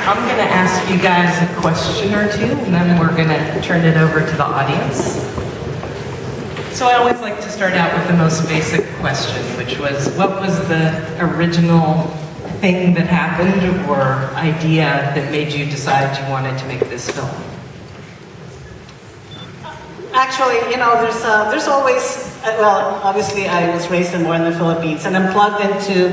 I'm going to ask you guys a question or two, and then we're going to turn it over to the audience. So I always like to start out with the most basic question, which was, what was the original thing that happened or idea that made you decide you wanted to make this film? Actually, you know, there's always, well, obviously I was raised in the Philippines, and I'm plugged into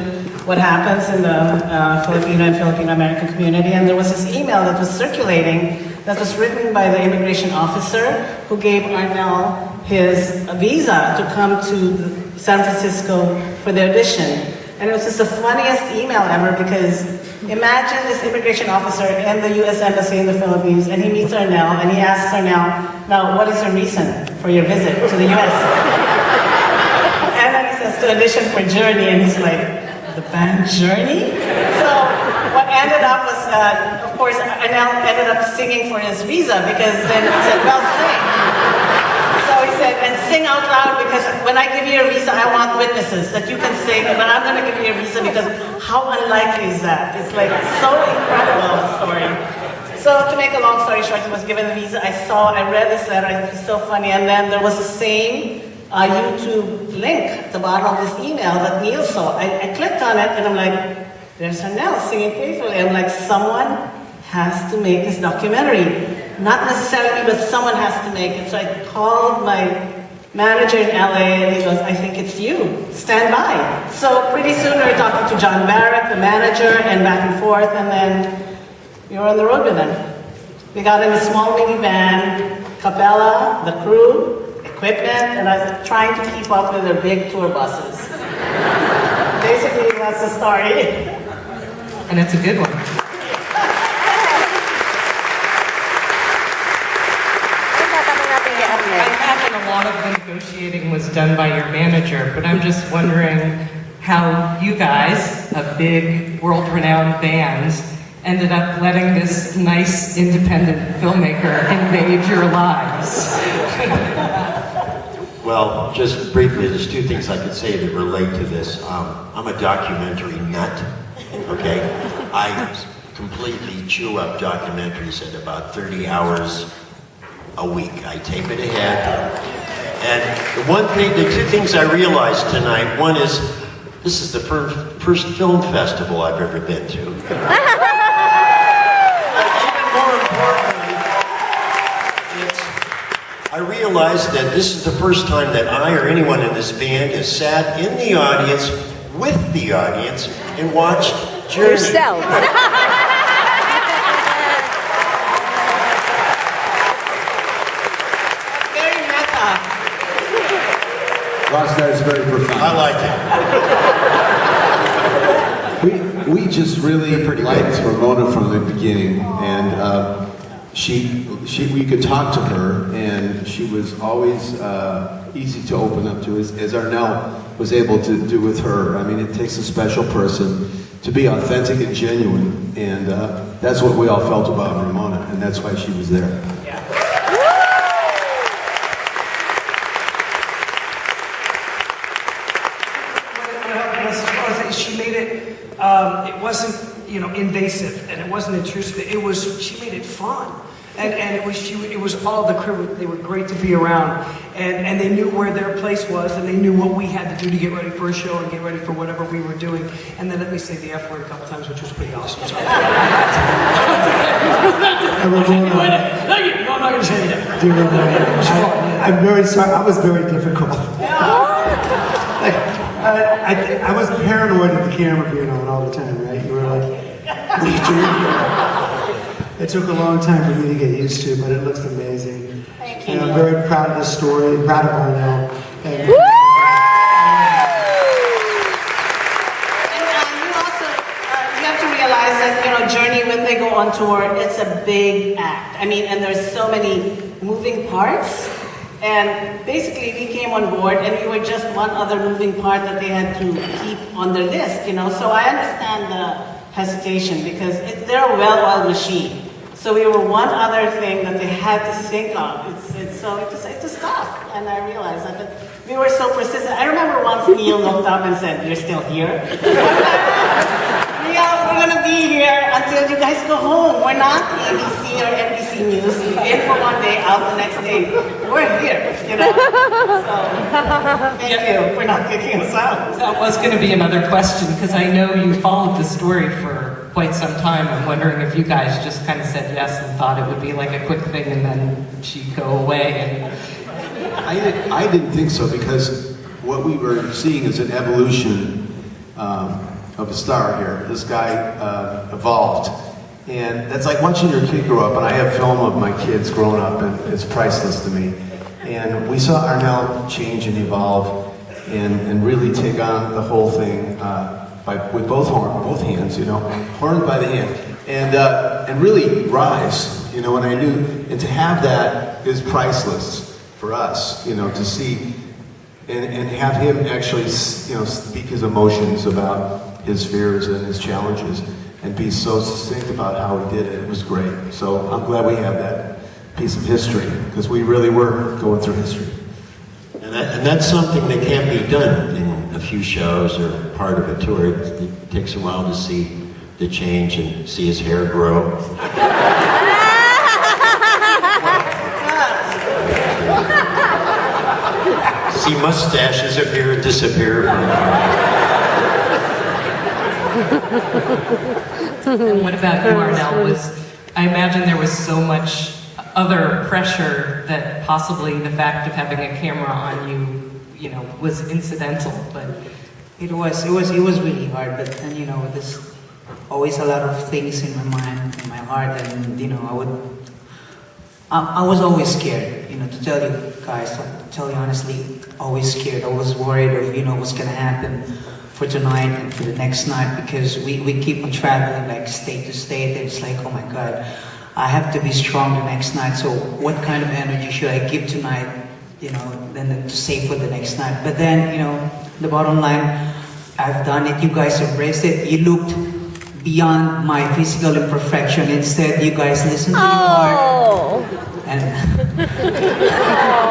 what happens in the Filipino and Filipino-American community, and there was this email that was circulating that was written by the immigration officer who gave Arnel his visa to come to San Francisco for the audition. And it was just the funniest email ever, because imagine this immigration officer in the U.S. Embassy in the Philippines, and he meets Arnel, and he asks Arnel, now, what is your reason for your visit to the U.S.? And then he says, to audition for Journey, and he's like, the band Journey? So what ended up was, of course, Arnel ended up singing for his visa, because then he said, well, sing. So he said, and sing out loud, because when I give you a visa, I want witnesses that you can sing, but I'm going to give you a visa because how unlikely is that? It's like so incredible, the story. So to make a long story short, he was given a visa. I read this letter, it was so funny, and then there was the same YouTube link at the bottom of this email that Neal saw. I clicked on it, and I'm like, there's Arnel singing faithfully. I'm like, someone has to make this documentary. Not necessarily me, but someone has to make it. So I called my manager in LA, and he goes, I think it's you. Stand by. So pretty soon we were talking to John Barrett, the manager, and back and forth, and then we were on the road with them. We got in a small minivan, Capella, the crew, equipment, and I was trying to keep up with their big tour buses. Basically, that's the story. And it's a good one. I imagine a lot of the negotiating was done by your manager, but I'm just wondering how you guys, a big world-renowned band, ended up letting this nice independent filmmaker invade your lives. Well, just briefly, there's two things I could say that relate to this. I'm a documentary nut, okay? I completely chew up documentaries at about 30 hours a week. I tape it ahead. And the two things I realized tonight, one is, this is the first film festival I've ever been to. Even more importantly, I realized that this is the first time that I or anyone in this band has sat in the audience with the audience and watched Journey. Yourself. Last night is very profound. I like it. We just really liked Ramona from the beginning, and we could talk to her, and she was always easy to open up to, as Arnel was able to do with her. I mean, it takes a special person to be authentic and genuine, and that's what we all felt about Ramona, and that's why she was there. Yeah. She made it, it wasn't, invasive, and it wasn't intrusive. She made it fun. And it was all the crew, they were great to be around. And they knew where their place was, and they knew what we had to do to get ready for a show and get ready for whatever we were doing. And then let me say the F word a couple times, which was pretty awesome. So. Thank you. No, I'm not going to say that. Do you remember that? It was fun. Yeah. I'm very sorry. I was very difficult. I was paranoid of the camera being on all the time, right? You were like, it took a long time for me to get used to, but it looks amazing. Thank you. And I'm very proud of the story, proud of Arnel. And you also, you have to realize that, Journey, when they go on tour, it's a big act. I mean, and there's so many moving parts. And basically, we came on board, and we were just one other moving part that they had to keep on their list, So I understand the hesitation, because they're a well-oiled machine. So we were one other thing that they had to think of. It's just tough, and I realized that. But we were so persistent. I remember once Neal looked up and said, "You're still here?" Neal, we're gonna be here until you guys go home. We're not ABC or NBC News. In for one day, out the next day. We're here, you know. So, thank you for not kicking us out. That was going to be another question, because I know you followed the story for quite some time. I'm wondering if you guys just kind of said yes and thought it would be like a quick thing and then she'd go away. And I didn't think so, because what we were seeing is an evolution of a star here. This guy evolved. And that's like watching your kid grow up. And I have film of my kids growing up, and it's priceless to me. And we saw Arnell change and evolve and really take on the whole thing with both hands, you know, horns by the hand. And really rise, you know, and I knew, and to have that is priceless for us, you know, to see and have him actually, you know, speak his emotions about his fears and his challenges and be so succinct about how he did it. It was great. So I'm glad we have that piece of history, because we really were going through history. And that's something that can't be done in a few shows or part of a tour. It takes a while to see the change and see his hair grow. See mustaches appear and disappear. And what about you, Arnell? I imagine there was so much other pressure that possibly the fact of having a camera on you, you know, was incidental, but It was really hard, but then, you know, there's always a lot of things in my mind, in my heart, and, you know, I was always scared, you know, to tell you guys, to tell you honestly, always scared, always worried of, you know, what's gonna happen for tonight and for the next night, because we keep on traveling like state to state, and it's like, oh my God, I have to be strong the next night, so what kind of energy should I give tonight, you know, then to save for the next night. But then, you know, the bottom line, I've done it, you guys embraced it, you looked beyond my physical imperfection, instead you guys listened to your heart. And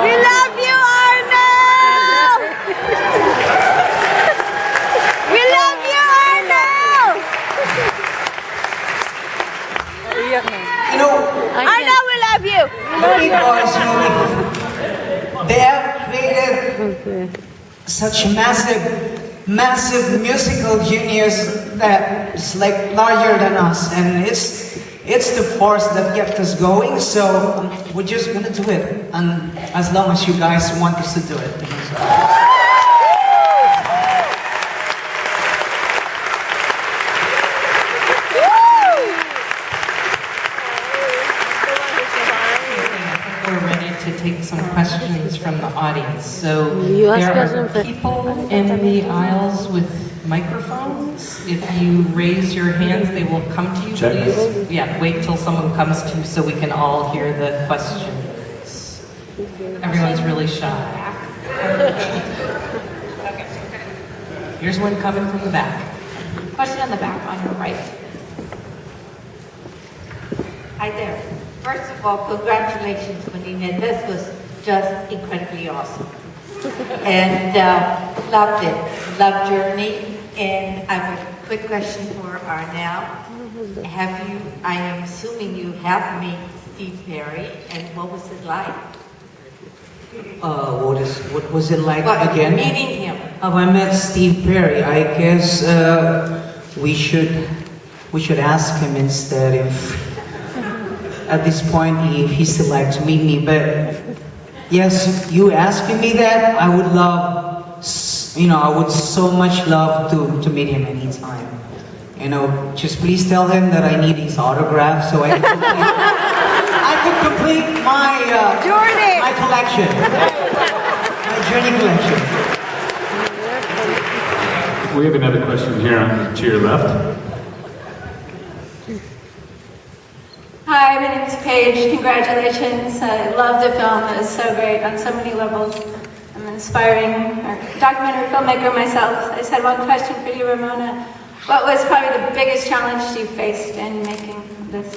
We love you, Arnold! We love you, Arnold! you know, Arnold, we love you! the big boys, you know, they have created such massive musical genius that is like larger than us, and it's the force that kept us going. So we're just gonna do it, and as long as you guys want us to do it. we're ready to take some questions from the audience. So You ask there are questions. people in the aisles with microphones. If you raise your hands, they will come to you, Check. please. Yeah, wait till someone comes to you so we can all hear the questions. Everyone's really shy. Here's one coming from the back. Question on the back on your right. Hi there. First of all, congratulations, Manina. This was just incredibly awesome. And loved it. Loved Journey. And I have a quick question for Arnell. Have you, I am assuming you have met Steve Perry, and what was it like? What was it like Well, again? meeting him. I met Steve Perry. I guess we should ask him instead if at this point if he still like to meet me. But yes, you asking me that, I would love, you know, I would so much love to meet him anytime. You know, just please tell him that I need his autograph so I can complete my Journey. my collection, my Journey collection. We have another question here to your left. Hi, my name is Paige. Congratulations. I love the film. It was so great on so many levels. I'm an aspiring documentary filmmaker myself. I just had one question for you, Ramona. What was probably the biggest challenge you faced in making this?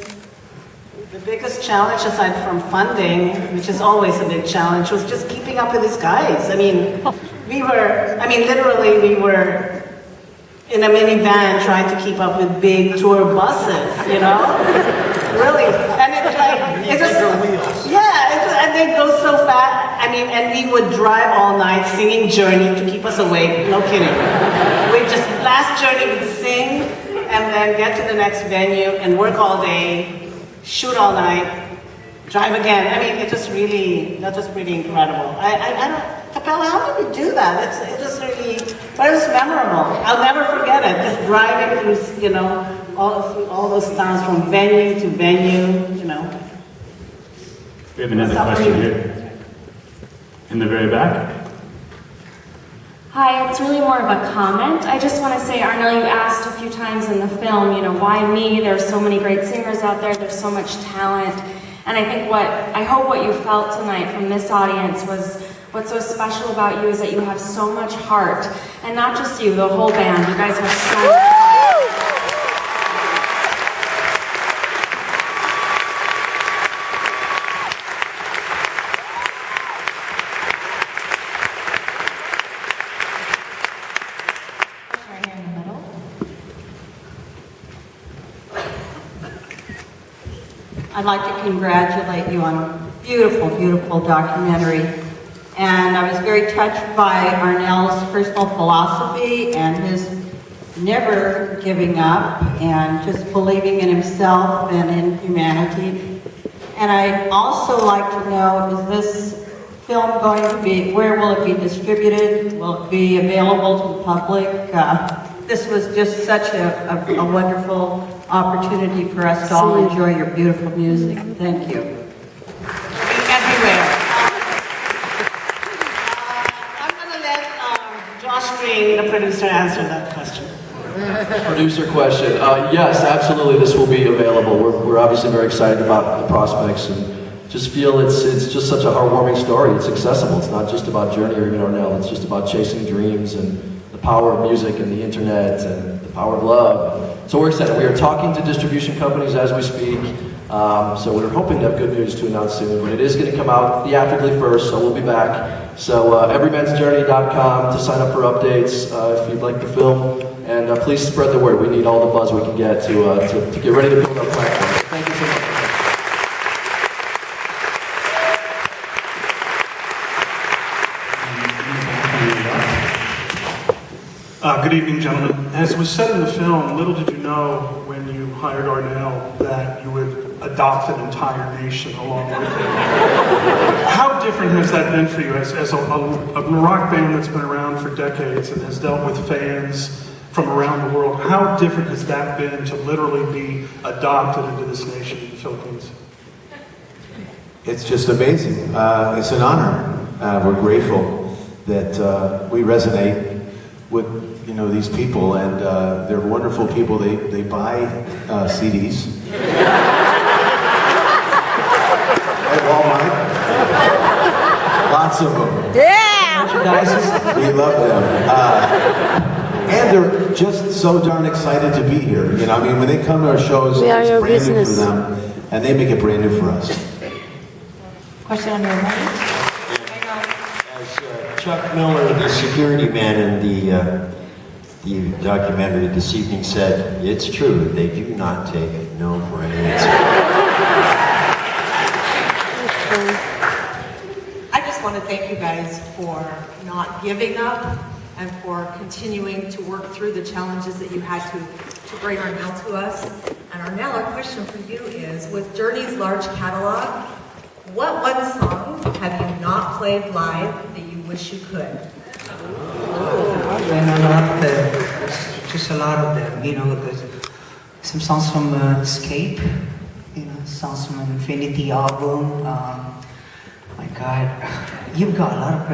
The biggest challenge, aside from funding, which is always a big challenge, was just keeping up with these guys. I mean, literally, we were in a minivan trying to keep up with big tour buses, you know? Really. And it's like, it just, yeah, and they go so fast. I mean, and we would drive all night singing Journey to keep us awake, no kidding. We'd just, last Journey we'd sing and then get to the next venue and work all day, shoot all night, drive again. I mean, that's just really incredible. I don't, Capella, how did we do that? It just really, but it was memorable. I'll never forget it. Just driving through, you know, all those towns from venue to venue, you know. We have another question here. In the very back. Hi, it's really more of a comment. I just want to say, Arnel, you asked a few times in the film, you know, why me? There's so many great singers out there. There's so much talent. And I hope what you felt tonight from this audience was what's so special about you is that you have so much heart. And not just you, the whole band. You guys have so much heart. Right here in the middle. I'd like to congratulate you on a beautiful, beautiful documentary. And I was very touched by Arnel's personal philosophy and his never giving up and just believing in himself and in humanity. And I'd also like to know, is this film going to be, where will it be distributed? Will it be available to the public? This was just such a wonderful opportunity for us to all enjoy your beautiful music. Thank you. Everywhere. I'm going to let Josh Green, the producer, answer that question. Producer question. Yes, absolutely, this will be available. We're obviously very excited about the prospects and just feel it's just such a heartwarming story. It's accessible. It's not just about Journey or even Arnel. It's just about chasing dreams and the power of music and the internet and the power of love. So we're excited. We are talking to distribution companies as we speak. So we're hoping to have good news to announce soon. But it is going to come out theatrically first, so we'll be back. So everymansjourney.com to sign up for updates if you'd like the film. And please spread the word. We need all the buzz we can get to get ready to build our platform. Thank you so much. Good evening, gentlemen. As was said in the film, little did you know when you hired Arnel that you would adopt an entire nation along with him. How different has that been for you as a rock band that's been around for decades and has dealt with fans from around the world? How different has that been to literally be adopted into this nation in the Philippines? It's just amazing. It's an honor. We're grateful that we resonate with these people, and they're wonderful people. They buy CDs at Walmart. Lots of them. Yeah! We love them. And they're just so darn excited to be here. You know, I mean, when they come to our shows, it's brand new for them, and they make it brand new for us. Question on your right. As Chuck Miller, the security man in the documentary this evening said, it's true, they do not take no for an answer. I just want to thank you guys for not giving up and for continuing to work through the challenges that you had to bring Arnel to us. And Arnel, our question for you is, with Journey's large catalog, what one song have you not played live that you wish you could? And a lot of them, just a lot of them, there's some songs from Escape, songs from Infinity album. My God, you've got a lot of